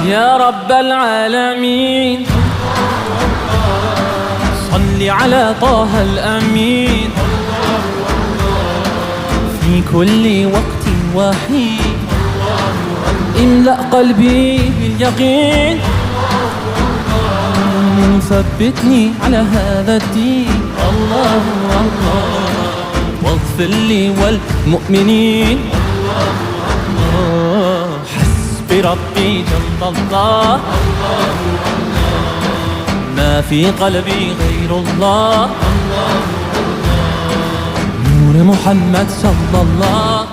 يا رب العالمين صل على طه الأمين في كل وقت وحين املأ قلبي باليقين ثبتني على هذا الدين الله الله واغفر لي والمؤمنين حسبي ربي جل الله ما في قلبي غير الله نور محمد صلى الله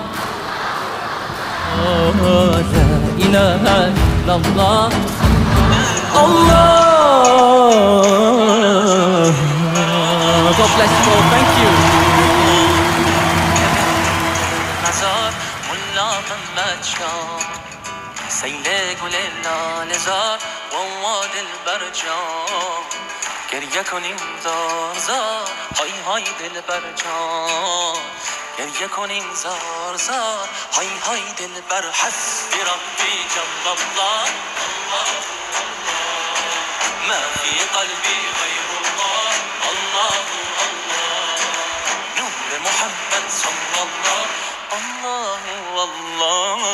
لا إله إلا الله الله. God bless you all. Thank you. مزار ملا محمد شاه سیل گل لاله زار وواد البرجام گریه کنیم زار زار های های دل برجام گریه کنیم زار زار های های دل بر حسبی ربی جل الله ما في قلبي غير الله الله الله نور محمد صلى الله الله الله